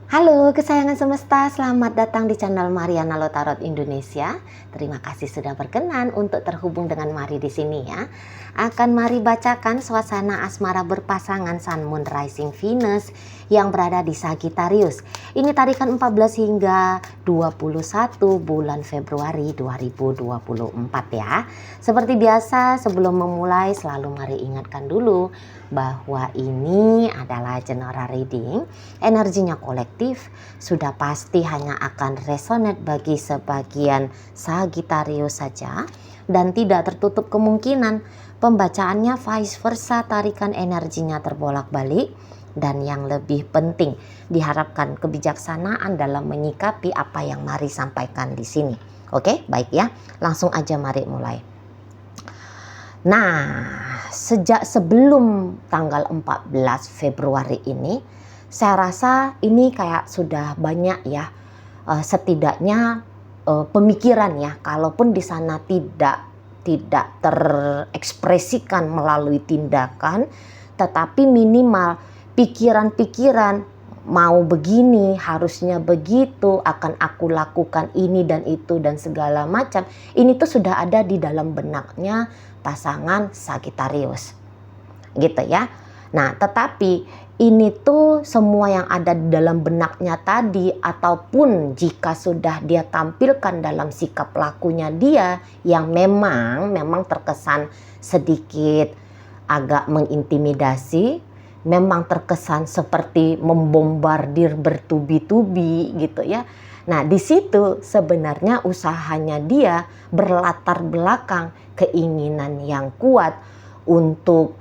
Halo kesayangan semesta, selamat datang di channel Mariana Lotarot Indonesia. Terima kasih sudah berkenan untuk terhubung dengan Mari di sini ya. Akan Mari bacakan suasana asmara berpasangan Sun Moon Rising Venus yang berada di Sagittarius. Ini tarikan 14 hingga 21 bulan Februari 2024 ya. Seperti biasa sebelum memulai selalu Mari ingatkan dulu bahwa ini adalah general reading, energinya kolektif, sudah pasti hanya akan resonate bagi sebagian Sagittarius saja dan tidak tertutup kemungkinan pembacaannya vice versa, tarikan energinya terbolak-balik. Dan yang lebih penting, diharapkan kebijaksanaan dalam menyikapi apa yang Mari sampaikan di sini. Oke, baik ya. Langsung aja Mari mulai. Nah, sejak sebelum tanggal 14 Februari ini, saya rasa ini kayak sudah banyak ya, setidaknya pemikiran ya, kalaupun di sana tidak terekspresikan melalui tindakan, tetapi minimal pikiran-pikiran mau begini, harusnya begitu, akan aku lakukan ini dan itu dan segala macam. Ini tuh sudah ada di dalam benaknya pasangan Sagittarius. Gitu ya. Nah, tetapi ini tuh semua yang ada di dalam benaknya tadi, ataupun jika sudah dia tampilkan dalam sikap lakunya dia yang memang terkesan sedikit agak mengintimidasi, memang terkesan seperti membombardir bertubi-tubi gitu ya. Nah, di situ sebenarnya usahanya dia berlatar belakang keinginan yang kuat untuk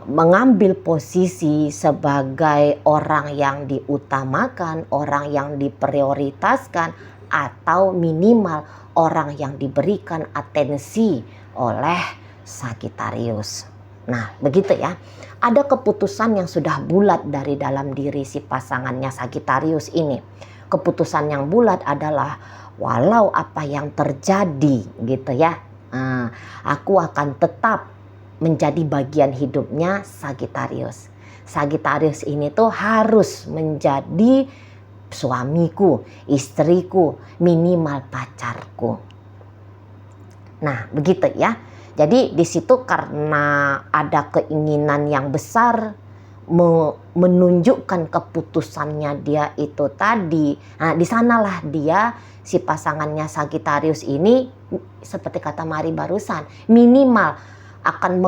mengambil posisi sebagai orang yang diutamakan, orang yang diprioritaskan, atau minimal orang yang diberikan atensi oleh Sagittarius. Nah, begitu ya. Ada keputusan yang sudah bulat dari dalam diri si pasangannya Sagittarius ini. Keputusan yang bulat adalah walau apa yang terjadi gitu ya, aku akan tetap menjadi bagian hidupnya Sagittarius. Sagittarius ini tuh harus menjadi suamiku, istriku, minimal pacarku. Nah, begitu ya. Jadi di situ karena ada keinginan yang besar menunjukkan keputusannya dia itu tadi. Nah, di sanalah dia si pasangannya Sagittarius ini seperti kata Mari barusan, minimal akan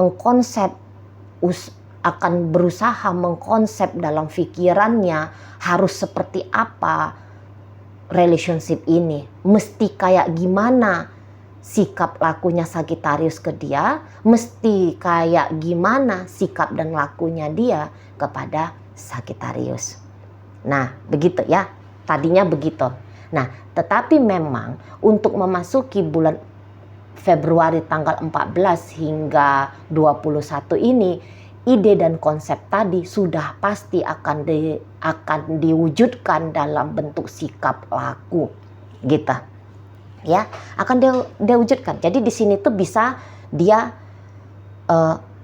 akan berusaha mengkonsep dalam pikirannya harus seperti apa relationship ini, mesti kayak gimana sikap lakunya Sagittarius ke dia, mesti kayak gimana sikap dan lakunya dia kepada Sagittarius. Nah, begitu ya. Tadinya begitu. Nah, tetapi memang untuk memasuki bulan Februari tanggal 14 hingga 21 ini, ide dan konsep tadi sudah pasti akan diwujudkan dalam bentuk sikap laku. Gitu. Ya, akan dia wujudkan. Jadi di sini tuh bisa dia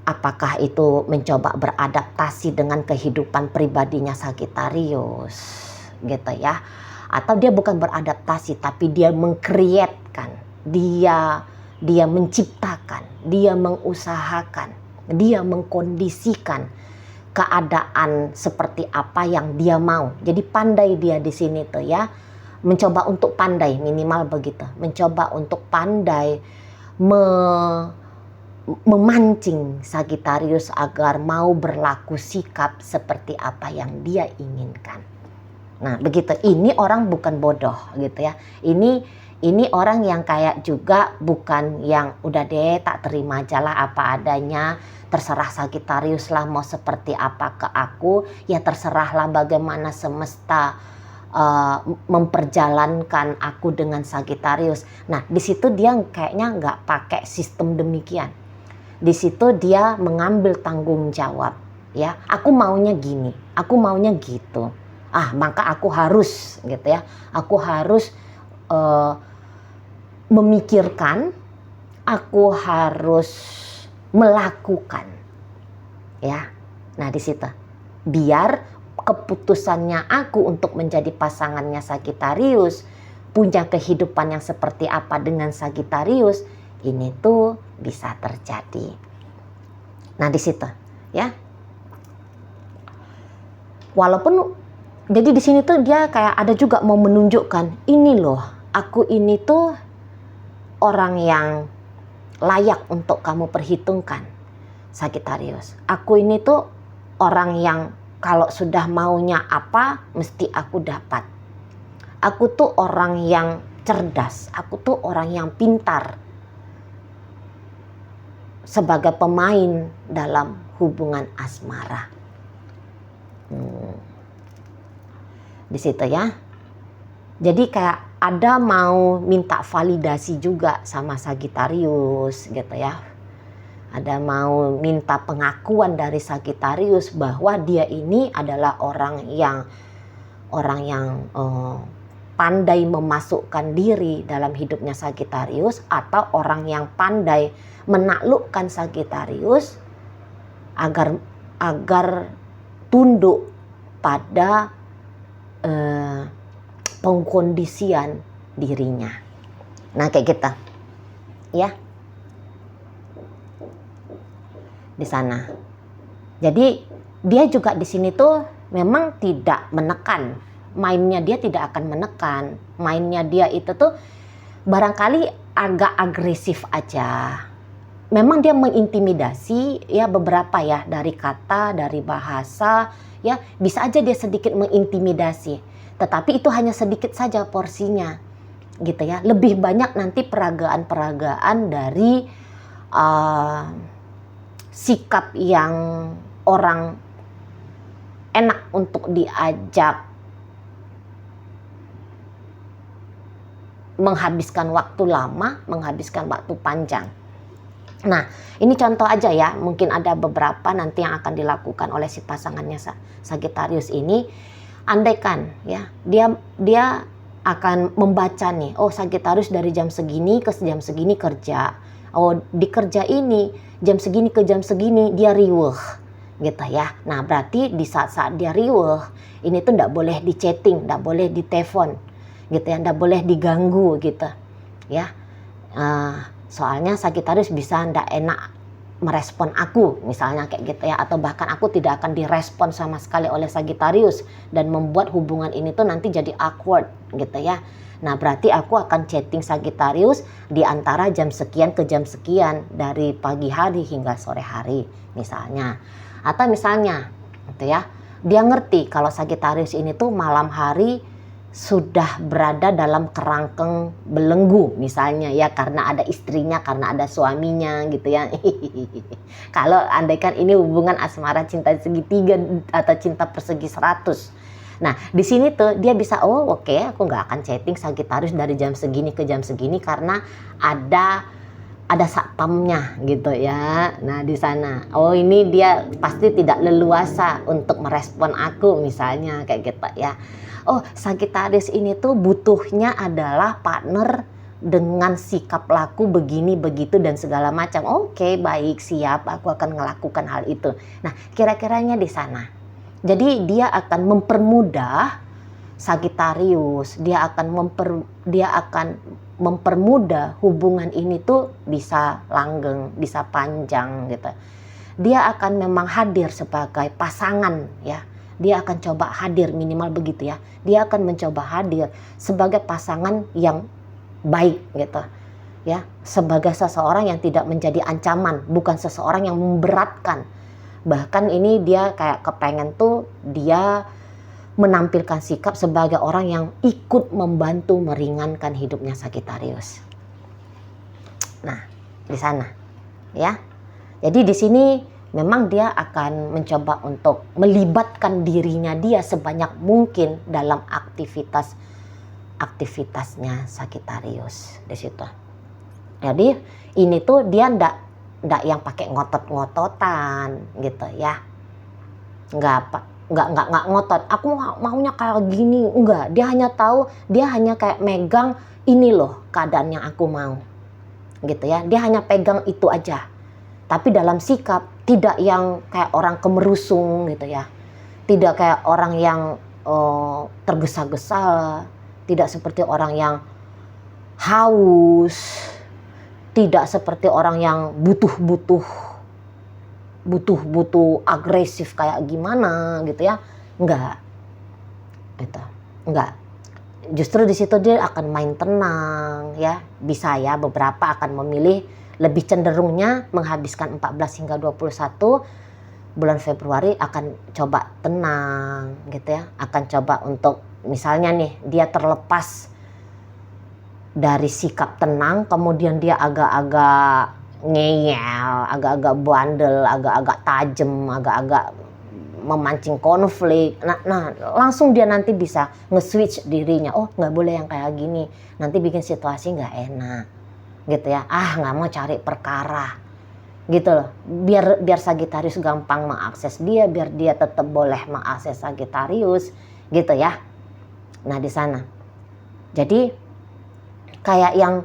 apakah itu mencoba beradaptasi dengan kehidupan pribadinya Sagittarius gitu ya, atau dia bukan beradaptasi tapi dia mengkreatkan, dia menciptakan, dia mengusahakan, dia mengkondisikan keadaan seperti apa yang dia mau. Jadi pandai dia di sini tuh ya, mencoba untuk pandai, minimal begitu, mencoba untuk pandai memancing Sagittarius agar mau berlaku sikap seperti apa yang dia inginkan. Nah, begitu. Ini orang bukan bodoh gitu ya. Ini orang yang kayak juga bukan yang udah deh tak terima aja lah apa adanya, terserah Sagittarius lah mau seperti apa ke aku, ya terserahlah bagaimana semesta memperjalankan aku dengan Sagittarius. Nah, di situ dia kayaknya nggak pakai sistem demikian. Di situ dia mengambil tanggung jawab. Ya, aku maunya gini, aku maunya gitu. Maka aku harus gitu ya. Aku harus memikirkan, aku harus melakukan. Ya, nah di situ. Biar keputusannya aku untuk menjadi pasangannya Sagittarius, punya kehidupan yang seperti apa dengan Sagittarius, ini tuh bisa terjadi. Nah di situ ya. Walaupun jadi di sini tuh dia kayak ada juga mau menunjukkan, ini loh, aku ini tuh orang yang layak untuk kamu perhitungkan, Sagittarius. Aku ini tuh orang yang kalau sudah maunya apa, mesti aku dapat. Aku tuh orang yang cerdas, aku tuh orang yang pintar sebagai pemain dalam hubungan asmara. Di situ ya. Jadi kayak ada mau minta validasi juga sama Sagittarius gitu ya. Ada mau minta pengakuan dari Sagittarius bahwa dia ini adalah orang yang pandai memasukkan diri dalam hidupnya Sagittarius, atau orang yang pandai menaklukkan Sagittarius agar tunduk pada pengkondisian dirinya. Nah kayak gitu ya di sana. Jadi dia juga di sini tuh memang tidak menekan, mainnya dia tidak akan menekan, mainnya dia itu tuh barangkali agak agresif aja. Memang dia mengintimidasi ya, beberapa ya, dari kata, dari bahasa ya, bisa aja dia sedikit mengintimidasi, tetapi itu hanya sedikit saja porsinya gitu ya. Lebih banyak nanti peragaan-peragaan dari sikap yang orang enak untuk diajak menghabiskan waktu lama, menghabiskan waktu panjang. Nah, ini contoh aja ya, mungkin ada beberapa nanti yang akan dilakukan oleh si pasangannya Sagittarius ini. Andaikan ya, dia akan membaca nih, oh Sagittarius dari jam segini ke jam segini kerja. Oh, di kerja ini jam segini ke jam segini dia riweuh gitu ya. Nah, berarti di saat-saat dia riweuh ini tuh ndak boleh di chatting, ndak boleh di telepon gitu ya, ndak boleh diganggu gitu ya. Soalnya Sagittarius bisa ndak enak merespon aku misalnya kayak gitu ya, atau bahkan aku tidak akan direspon sama sekali oleh Sagittarius dan membuat hubungan ini tuh nanti jadi awkward gitu ya. Nah berarti aku akan chatting Sagittarius di antara jam sekian ke jam sekian, dari pagi hari hingga sore hari misalnya. Atau misalnya gitu ya, dia ngerti kalau Sagittarius ini tuh malam hari sudah berada dalam kerangkeng belenggu misalnya ya, karena ada istrinya, karena ada suaminya gitu ya. Kalau andaikan ini hubungan asmara cinta segitiga atau cinta persegi 100. Nah di sini tuh dia bisa, oh oke, aku nggak akan chatting Sagittarius dari jam segini ke jam segini karena ada satpamnya gitu ya. Nah di sana, oh ini dia pasti tidak leluasa untuk merespon aku misalnya kayak gitu ya. Oh Sagittarius ini tuh butuhnya adalah partner dengan sikap laku begini begitu dan segala macam. Oke, baik, siap, aku akan melakukan hal itu. Nah kira-kiranya di sana. Jadi dia akan mempermudah Sagittarius, dia akan mempermudah hubungan ini tuh bisa langgeng, bisa panjang gitu. Dia akan memang hadir sebagai pasangan ya. Dia akan coba hadir, minimal begitu ya. Dia akan mencoba hadir sebagai pasangan yang baik gitu ya, sebagai seseorang yang tidak menjadi ancaman, bukan seseorang yang memberatkan. Bahkan ini dia kayak kepengen tuh dia menampilkan sikap sebagai orang yang ikut membantu meringankan hidupnya Sagittarius. Nah, di sana ya. Jadi di sini memang dia akan mencoba untuk melibatkan dirinya dia sebanyak mungkin dalam aktivitasnya Sagittarius di situ. Jadi ini tuh dia ndak yang pakai ngotot-ngototan gitu ya. Nggak ngotot, aku maunya kayak gini, enggak. Dia hanya tahu, dia hanya kayak megang, ini loh keadaan yang aku mau gitu ya. Dia hanya pegang itu aja, tapi dalam sikap tidak yang kayak orang kemerusung gitu ya, tidak kayak orang yang tergesa-gesa, tidak seperti orang yang haus, tidak seperti orang yang butuh agresif kayak gimana gitu ya. Enggak. Itu. Enggak. Justru di situ dia akan main tenang ya. Bisa ya, beberapa akan memilih lebih cenderungnya menghabiskan 14 hingga 21 bulan Februari akan coba tenang gitu ya. Akan coba untuk misalnya nih dia terlepas dari sikap tenang, kemudian dia agak-agak ngeyel, agak-agak bandel, agak-agak tajem, agak-agak memancing konflik. Nah, langsung dia nanti bisa nge-switch dirinya. Oh, nggak boleh yang kayak gini. Nanti bikin situasi nggak enak, gitu ya. Nggak mau cari perkara, gitu loh. Biar Sagittarius gampang mengakses dia, biar dia tetap boleh mengakses Sagittarius, gitu ya. Nah di sana. Jadi kayak yang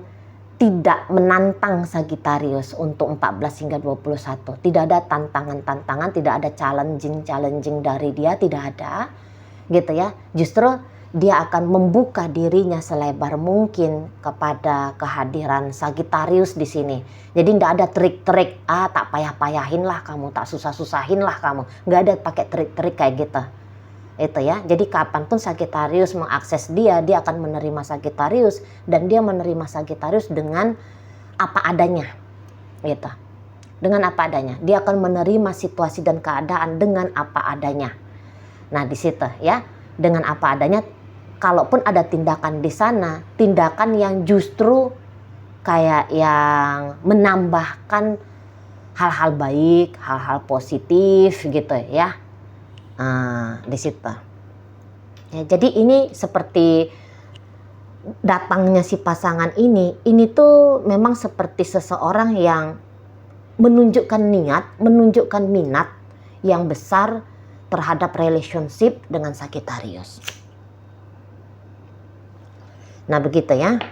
tidak menantang Sagittarius untuk 14 hingga 21. Tidak ada tantangan-tantangan, tidak ada challenging dari dia, tidak ada. Gitu ya. Justru dia akan membuka dirinya selebar mungkin kepada kehadiran Sagittarius di sini. Jadi tidak ada trik-trik, tak payah-payahin lah kamu, tak susah-susahin lah kamu. Nggak ada pakai trik-trik kayak gitu. Itu ya. Jadi kapanpun Sagittarius mengakses dia akan menerima Sagittarius dan dia menerima Sagittarius dengan apa adanya. Gitu. Dengan apa adanya. Dia akan menerima situasi dan keadaan dengan apa adanya. Nah, di situ ya, dengan apa adanya. Kalaupun ada tindakan di sana, tindakan yang justru kayak yang menambahkan hal-hal baik, hal-hal positif gitu ya. Di situ. Ya, jadi ini seperti datangnya si pasangan ini tuh memang seperti seseorang yang menunjukkan niat, menunjukkan minat yang besar terhadap relationship dengan Sagittarius. Nah begitu ya.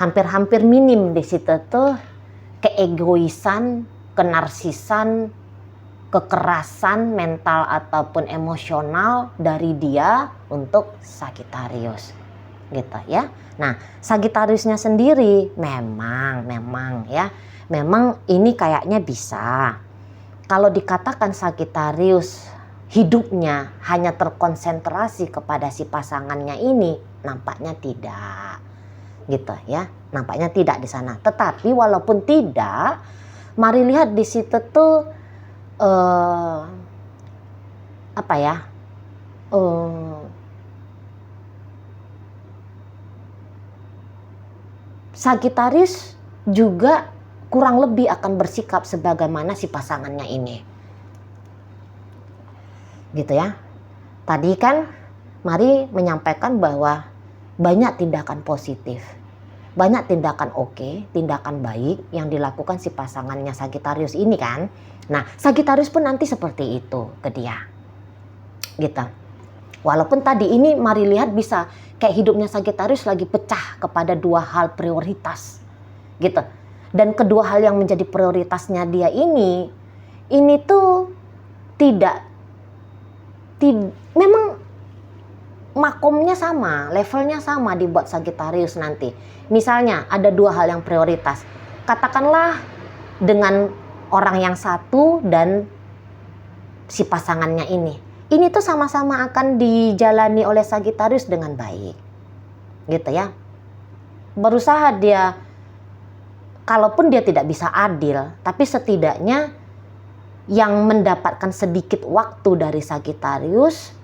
Hampir-hampir minim di situ tuh keegoisan, kenarsisan, kekerasan mental ataupun emosional dari dia untuk Sagittarius gitu ya. Nah Sagittariusnya sendiri memang ini kayaknya bisa. Kalau dikatakan Sagittarius hidupnya hanya terkonsentrasi kepada si pasangannya ini, nampaknya tidak gitu ya, nampaknya tidak di sana. Tetapi walaupun tidak, mari lihat di situ tuh Sagittarius juga kurang lebih akan bersikap sebagaimana si pasangannya ini. Gitu ya. Tadi kan Mari menyampaikan bahwa banyak tindakan positif, banyak tindakan oke, tindakan baik yang dilakukan si pasangannya Sagittarius ini kan. Nah, Sagittarius pun nanti seperti itu ke dia. Gitu. Walaupun tadi ini mari lihat bisa kayak hidupnya Sagittarius lagi pecah kepada dua hal prioritas. Gitu. Dan kedua hal yang menjadi prioritasnya dia ini tuh memang makomnya sama, levelnya sama dibuat Sagittarius nanti. Misalnya ada dua hal yang prioritas. Katakanlah dengan orang yang satu dan si pasangannya ini. Ini tuh sama-sama akan dijalani oleh Sagittarius dengan baik. Gitu ya. Berusaha dia, kalaupun dia tidak bisa adil, tapi setidaknya yang mendapatkan sedikit waktu dari Sagittarius,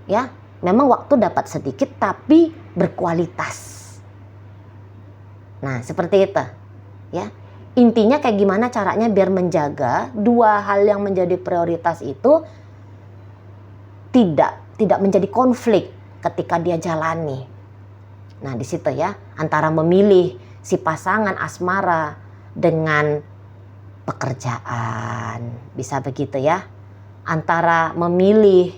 ya, memang waktu dapat sedikit tapi berkualitas. Nah, seperti itu, ya. Intinya kayak gimana caranya biar menjaga dua hal yang menjadi prioritas itu tidak menjadi konflik ketika dia jalani. Nah, di situ ya, antara memilih si pasangan asmara dengan pekerjaan, bisa begitu ya. Antara memilih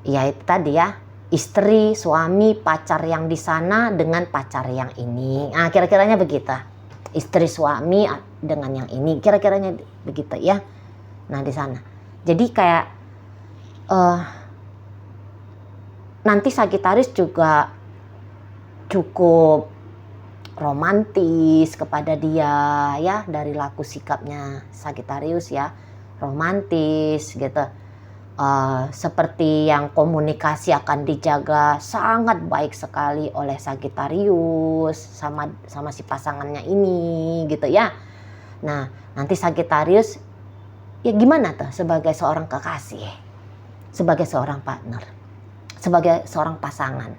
ya itu tadi ya, istri, suami, pacar yang di sana dengan pacar yang ini. Nah, kira-kiranya begitu. Istri, suami dengan yang ini, kira-kiranya begitu ya. Nah, di sana. Jadi kayak uh, nanti Sagittarius juga cukup romantis kepada dia ya, dari laku sikapnya Sagittarius ya, romantis gitu. Seperti yang komunikasi akan dijaga sangat baik sekali oleh Sagittarius sama si pasangannya ini gitu ya. Nah, nanti Sagittarius ya gimana tuh sebagai seorang kekasih, sebagai seorang partner, sebagai seorang pasangan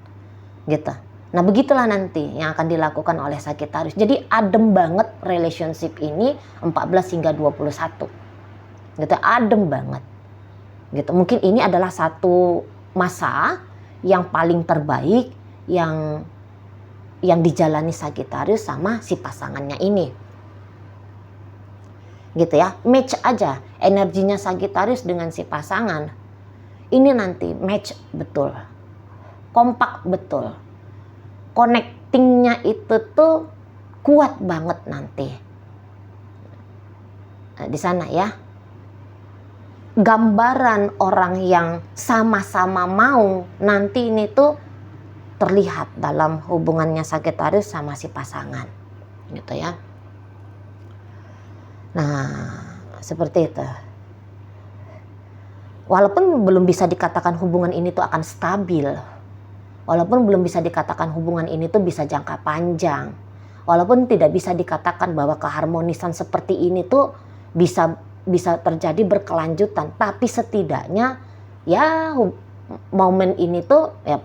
gitu. Nah, begitulah nanti yang akan dilakukan oleh Sagittarius. Jadi adem banget relationship ini 14 hingga 21 gitu, adem banget gitu. Mungkin ini adalah satu masa yang paling terbaik yang dijalani Sagittarius sama si pasangannya ini gitu ya. Match aja energinya Sagittarius dengan si pasangan ini, nanti match betul, kompak betul, connectingnya itu tuh kuat banget nanti di sana ya. Gambaran orang yang sama-sama mau nanti ini tuh terlihat dalam hubungannya Sagittarius sama si pasangan gitu ya. Nah, seperti itu. Walaupun belum bisa dikatakan hubungan ini tuh akan stabil, walaupun belum bisa dikatakan hubungan ini tuh bisa jangka panjang, walaupun tidak bisa dikatakan bahwa keharmonisan seperti ini tuh bisa terjadi berkelanjutan, tapi setidaknya ya momen ini tuh ya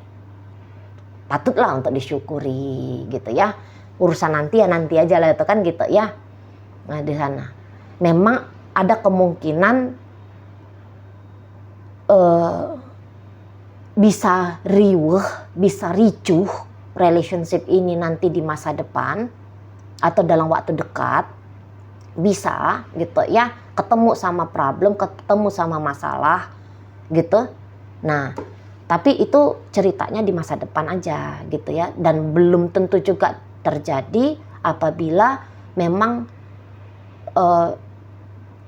patutlah untuk disyukuri gitu ya. Urusan nanti ya nanti aja lah itu kan gitu ya. Nah, di sana memang ada kemungkinan bisa riuh, bisa ricuh relationship ini nanti di masa depan atau dalam waktu dekat, bisa gitu ya, ketemu sama problem, ketemu sama masalah gitu. Nah, tapi itu ceritanya di masa depan aja gitu ya, dan belum tentu juga terjadi apabila memang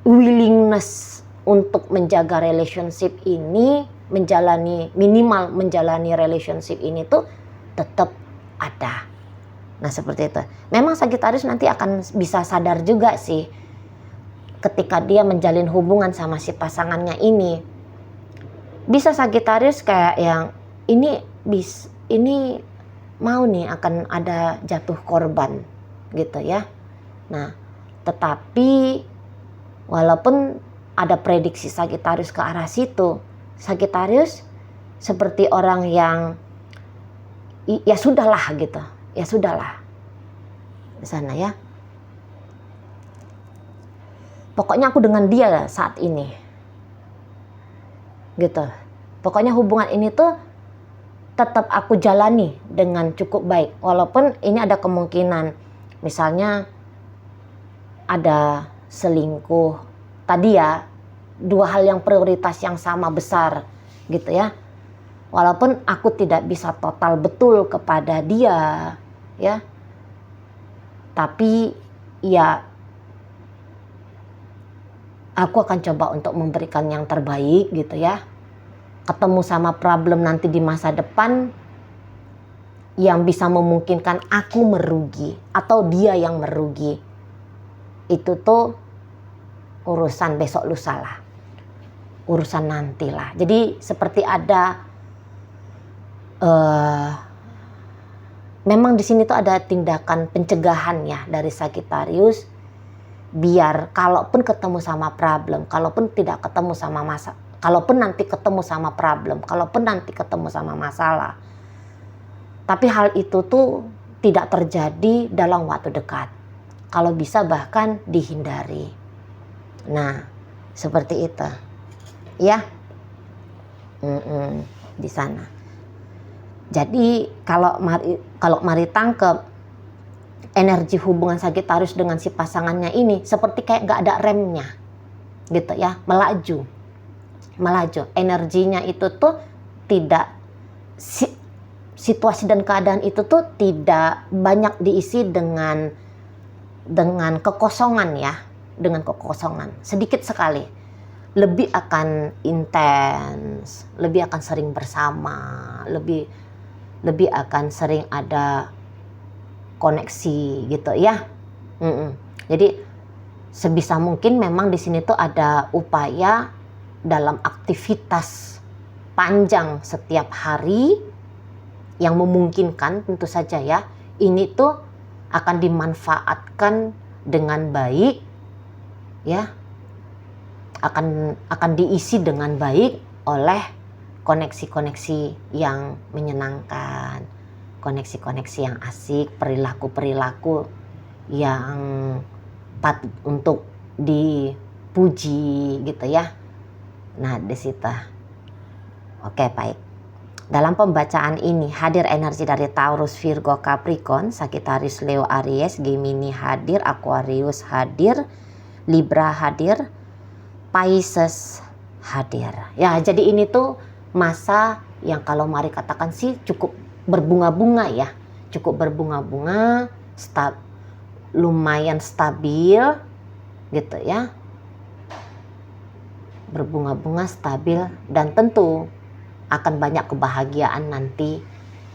willingness untuk menjaga relationship ini, minimal menjalani relationship ini tuh tetap ada. Nah, seperti itu. Memang Sagittarius nanti akan bisa sadar juga sih ketika dia menjalin hubungan sama si pasangannya ini. Bisa Sagittarius kayak yang ini mau nih akan ada jatuh korban gitu ya. Nah, tetapi walaupun ada prediksi Sagittarius ke arah situ, Sagittarius seperti orang yang ya sudahlah gitu. Ya sudahlah di sana ya. Pokoknya aku dengan dia saat ini, gitu. Pokoknya hubungan ini tuh tetap aku jalani dengan cukup baik, walaupun ini ada kemungkinan, misalnya ada selingkuh. Tadi ya dua hal yang prioritas yang sama besar, gitu ya. Walaupun aku tidak bisa total betul kepada dia. Ya, tapi ya aku akan coba untuk memberikan yang terbaik gitu ya. Ketemu sama problem nanti di masa depan yang bisa memungkinkan aku merugi atau dia yang merugi, itu tuh urusan besok lusa lah, urusan nanti lah. Jadi seperti ada memang di sini tuh ada tindakan pencegahan ya dari Sagittarius, biar kalaupun ketemu sama problem, kalaupun tidak ketemu sama kalaupun nanti ketemu sama problem, kalaupun nanti ketemu sama masalah, tapi hal itu tuh tidak terjadi dalam waktu dekat. Kalau bisa bahkan dihindari. Nah, seperti itu, ya, di sana. Jadi kalau mari tangkep energi hubungan Sagittarius dengan si pasangannya ini seperti kayak gak ada remnya gitu ya, melaju energinya itu tuh tidak, situasi dan keadaan itu tuh tidak banyak diisi dengan kekosongan ya, dengan kekosongan sedikit sekali. lebih akan intens, lebih akan sering bersama, lebih akan sering ada koneksi gitu ya. Jadi sebisa mungkin memang di sini tuh ada upaya dalam aktivitas panjang setiap hari yang memungkinkan tentu saja ya. Ini tuh akan dimanfaatkan dengan baik ya. Akan diisi dengan baik oleh koneksi-koneksi yang menyenangkan, koneksi-koneksi yang asik, perilaku-perilaku yang patut untuk dipuji gitu ya. Nah, di situ. Oke, baik. Dalam pembacaan ini hadir energi dari Taurus, Virgo, Capricorn, Sagittarius, Leo, Aries, Gemini hadir, Aquarius hadir, Libra hadir, Pisces hadir. Ya, jadi ini tuh masa yang kalau Mari katakan sih cukup berbunga-bunga ya. Cukup berbunga-bunga, lumayan stabil gitu ya. Berbunga-bunga, stabil, dan tentu akan banyak kebahagiaan nanti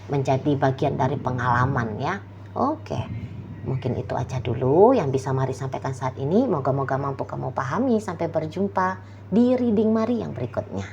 menjadi bagian dari pengalaman ya. Oke, mungkin itu aja dulu yang bisa Mari sampaikan saat ini. Moga-moga mampu kamu pahami. Sampai berjumpa di reading Mari yang berikutnya.